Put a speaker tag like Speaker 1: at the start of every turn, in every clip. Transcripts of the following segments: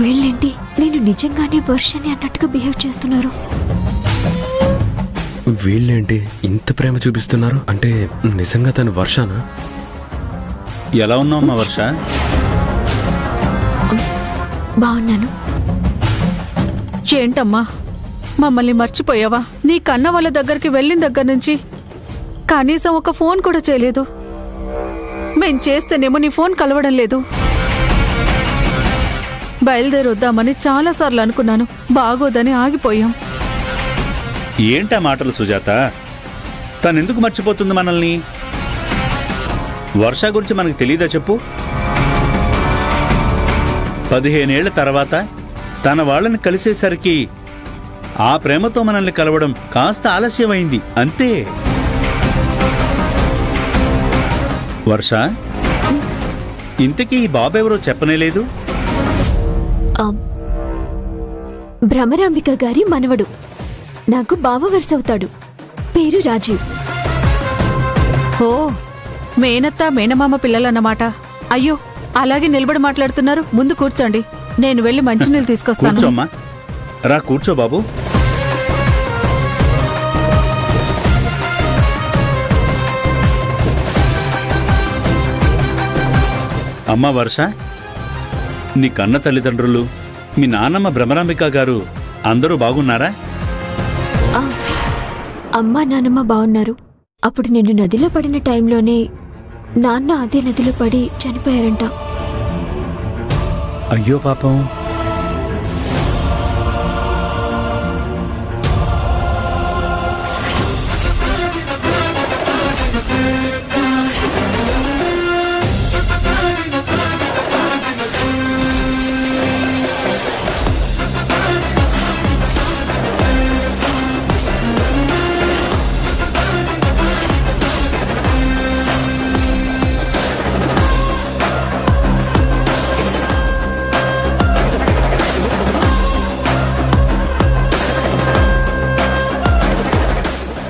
Speaker 1: వీళ్ళేంటి నేను నిజంగానే వర్షని అన్నట్టుగా బిహేవ్ చేస్తున్నారు?
Speaker 2: వీళ్ళేంటి ఇంత ప్రేమ చూపిస్తున్నారు? అంటే నిజంగా తను వర్షనా?
Speaker 3: ఎలా ఉన్నావమ్మా వర్ష?
Speaker 1: బాగున్నాను.
Speaker 4: ఏంటమ్మా మమ్మల్ని మర్చిపోయావా? నీ కన్న వాళ్ళ దగ్గరికి వెళ్ళిన దగ్గర నుంచి కనీసం ఒక ఫోన్ కూడా చేయలేదు. మేం చేస్తేనేమో నీ ఫోన్ కలవడం లేదు. బయలుదేరొద్దామని చాలాసార్లు అనుకున్నాను, బాగోదని ఆగిపోయాం.
Speaker 3: ఏంటా మాటలు సుజాత? తనెందుకు మర్చిపోతుంది మనల్ని? వర్ష గురించి మనకు తెలీదా చెప్పు? 15 ఏళ్ల తర్వాత తన వాళ్ళని కలిసేసరికి ఆ ప్రేమతో మనల్ని కలవడం కాస్త ఆలస్యమైంది అంతే. వర్ష, ఇంతకీ ఈ బాబెవరో చెప్పనేలేదు?
Speaker 1: భ్రమరాంబిక గారి మనవడు, నాకు బావ వరుసవుతాడు. పేరు రాజీవ్.
Speaker 4: ఓ, మేనత్త మేనమామ పిల్లలన్నమాట. అయ్యో, అలాగే నిలబడి మాట్లాడుతున్నారు. ముందు కూర్చోండి, నేను వెళ్ళి మంచినీళ్ళు తీసుకొస్తాను.
Speaker 3: కూర్చోమ్మా. రా కూర్చో బాబు. అమ్మా వర్ష, నీ కన్న తల్లిదండ్రులు, మీ నాన్నమ్మ భ్రమరాంబిక గారు అందరూ బాగున్నారా?
Speaker 1: అమ్మా నాన్నమ్మ బాగున్నారు. అప్పుడు నేను నదిలో పడిన టైంలోనే నాన్న అదే నదిలో పడి చనిపోయారంట.
Speaker 3: అయ్యో పాపం.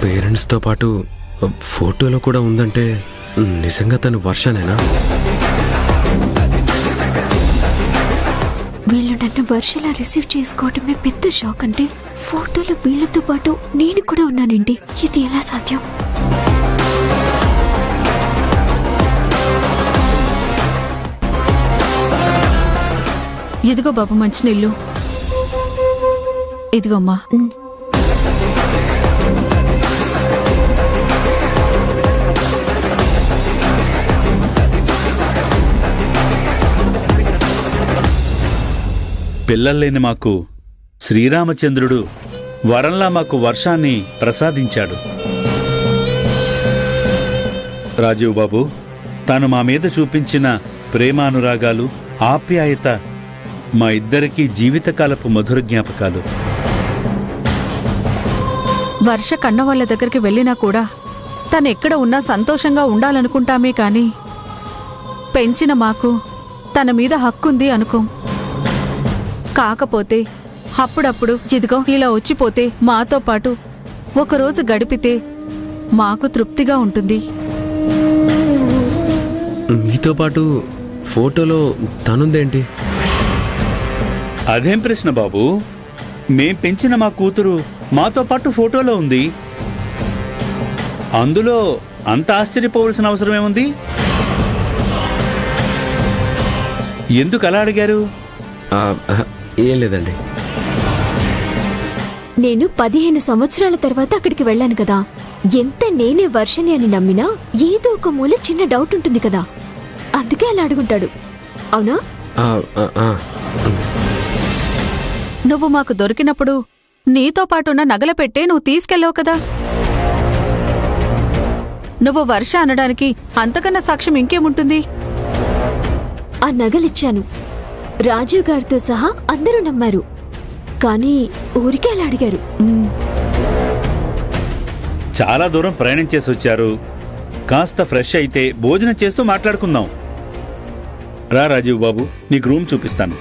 Speaker 2: పేరెంట్స్తో పాటు ఫోటోలో కూడా ఉందంటే నిజంగా తను వర్షనేనా?
Speaker 1: వీళ్ళు నన్ను వర్షలా రిసీవ్ చేసుకోవటమే పెద్ద షాక్. అంటే ఫోటోలో వీళ్ళతో పాటు నేను కూడా ఉన్నానండి. ఇది ఎలా సాధ్యం?
Speaker 4: ఇదిగో బాబు మంచినీళ్ళు. ఇదిగోమ్మా.
Speaker 3: పిల్లల్లేని మాకు శ్రీరామచంద్రుడు వరంలా మాకు వర్షాన్ని ప్రసాదించాడు. రాజీవ్ బాబు, తాను మా మీద చూపించిన ప్రేమానురాగాలు, ఆప్యాయత మా ఇద్దరికీ జీవితకాలపు మధుర జ్ఞాపకాలు.
Speaker 4: వర్ష కన్న వాళ్ళ దగ్గరికి వెళ్ళినా కూడా తనెక్కడ ఉన్నా సంతోషంగా ఉండాలనుకుంటామే కాని పెంచిన మాకు తన మీద హక్కుంది అనుకోం. కాకపోతే అప్పుడప్పుడు ఇదిగో ఇలా వచ్చిపోతే మాతో పాటు ఒకరోజు గడిపితే మాకు తృప్తిగా ఉంటుంది.
Speaker 2: మీతో పాటు ఫోటోలో తనుందేంటి?
Speaker 3: అదేం ప్రశ్న బాబు? మేం పెంచిన మా కూతురు మాతో పాటు ఫోటోలో ఉంది. అందులో అంత ఆశ్చర్యపోవలసిన అవసరమేముంది? ఎందుకు అలా అడిగారు?
Speaker 2: ఏం లేదండి.
Speaker 1: నేను 15 సంవత్సరాల తర్వాత అక్కడికి వెళ్ళాను కదా. ఎంత నేనే వర్షని అని నమ్మినా ఏదో ఒక మూల చిన్న డౌట్ ఉంటుంది కదా, అందుకే అలా అడుగుంటాడు. అవునా?
Speaker 4: నువ్వు మాకు దొరికినప్పుడు నీతో పాటున్న నగల పెట్టే నువ్వు తీసుకెళ్ళావు కదా. నువ్వు వర్ష అనడానికి అంతకన్నా సాక్ష్యం ఇంకేముంటుంది?
Speaker 1: ఆ నగలిచ్చాను. రాజీవ్ గారితో సహా అందరూ నమ్మారు. కానీ ఊరికే అలా అడిగారు.
Speaker 3: చాలా దూరం ప్రయాణం చేసి వచ్చారు. కాస్త ఫ్రెష్ అయితే భోజనం చేస్తూ మాట్లాడుకుందాం. రా రాజీవ్ బాబు, నీకు రూమ్ చూపిస్తాను.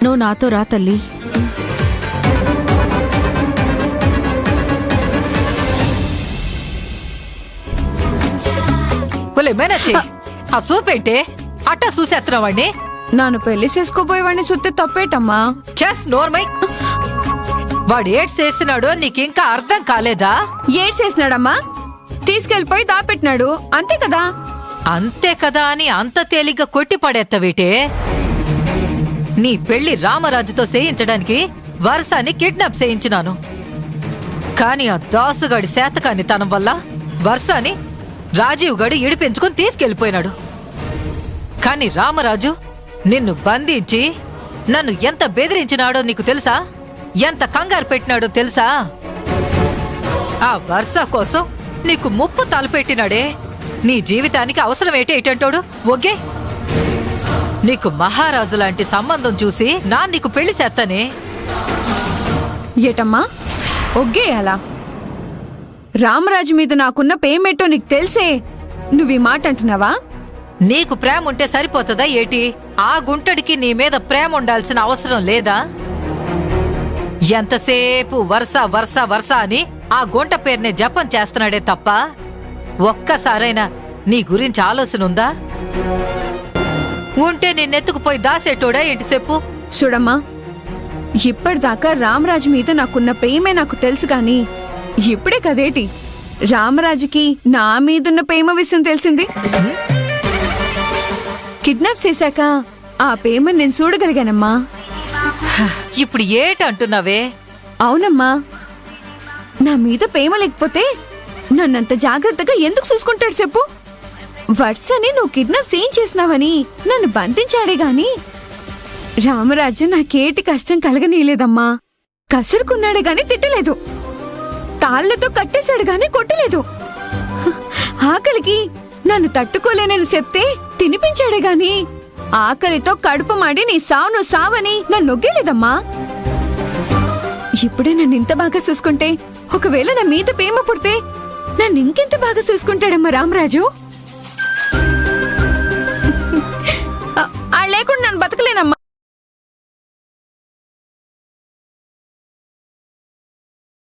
Speaker 4: నువ్వు నాతో రా తల్లి.
Speaker 5: ఏమైనా చెయ్యి. ఆ సూపేంటే అట్టా చూసేస్తున్నావాణ్ణి.
Speaker 6: నన్ను పెళ్లి చేసుకోబోయేవాడిని సుత్తే తప్పేటమ్మా.
Speaker 5: చెస్ నోర్మై. వాడు ఏడ్స్ చేస్తున్నాడో నీకింకా అర్థం కాలేదా?
Speaker 6: ఏడ్చేసినాడమ్మా, తీసుకెళ్లిపోయి దాపెట్టినాడు, అంతే కదా.
Speaker 5: అంతే కదా అని అంత తేలిగ్గా కొట్టి పడేత్తవేటే? నీ పెళ్లి రామరాజుతో చేయించడానికి వర్షాన్ని కిడ్నాప్ చేయించినాను. కాని ఆ దాసుగాడి శాతకాన్ని తనం వల్ల వర్షాన్ని రాజీవ్ గడు ఇడిపించుకుని తీసుకెళ్లిపోయినాడు. కాని రామరాజు నిన్ను బంధించి నన్ను ఎంత బెదిరించినాడో నీకు తెలుసా? ఎంత కంగారు పెట్టినాడో తెలుసా? ఆ వర్ష కోసం నీకు ముప్పు తలపెట్టినాడే. నీ జీవితానికి అవసరం ఏటంటాడు? ఒగ్గే, నీకు మహారాజు లాంటి సంబంధం చూసి నా నీకు పెళ్లి చేస్తానే.
Speaker 6: ఏటమ్మా ఒగ్గేయాలా? రామరాజు మీద నాకున్న పేమెంటో నీకు తెలిసే నువ్వు ఈ మాట అంటున్నావా?
Speaker 5: నీకు ప్రేమ ఉంటే సరిపోతుందా ఏటి? ఆ గుంటడికి నీ మీద ప్రేమ ఉండాల్సిన అవసరం లేదా? ఎంతసేపు వర్ష వర్ష వర్ష అని ఆ గుంట పేరునే జపం చేస్తున్నాడే తప్ప ఒక్కసారైనా నీ గురించి ఆలోచన ఉందా? ఉంటే నిన్నెత్తుకుపోయి దాసేటోడా ఏంటి చెప్పు?
Speaker 6: చూడమ్మా, ఇప్పటిదాకా రామరాజు మీద నాకున్న ప్రేమే నాకు తెలుసు గాని ఇప్పుడే కదేటి రామరాజుకి నా మీదున్న ప్రేమ విషయం తెలిసింది. కిడ్నాప్ చేశాక ఆ ప్రేమను నేను చూడగలిగానమ్మా.
Speaker 5: ఇప్పుడు ఏటంటున్నావే?
Speaker 6: అవునమ్మా, నా మీద ప్రేమ లేకపోతే నన్నంత జాగ్రత్తగా ఎందుకు చూసుకుంటాడు చెప్పు? వర్షని నువ్వు కిడ్నాప్ చేయించేసినావని నన్ను బంధించాడే గాని రామరాజు నాకేటి కష్టం కలగనీయలేదమ్మా. కసురుకున్నాడే గాని తిట్టలేదు, తాళ్లతో కట్టేశాడు గాని కొట్టలేదు. ఆకలికి నన్ను తట్టుకోలేనని చెప్తే తినిపించాడే గాని ఆకలితో కడుపు మాడి నీ సావును సావని నన్ను నొగ్గేలేదమ్మా. ఇప్పుడే నన్ను ఇంత బాగా చూసుకుంటే ఒకవేళ నా మీద ప్రేమ పుడితే నన్ను ఇంకెంత బాగా చూసుకుంటాడమ్మా రామరాజు.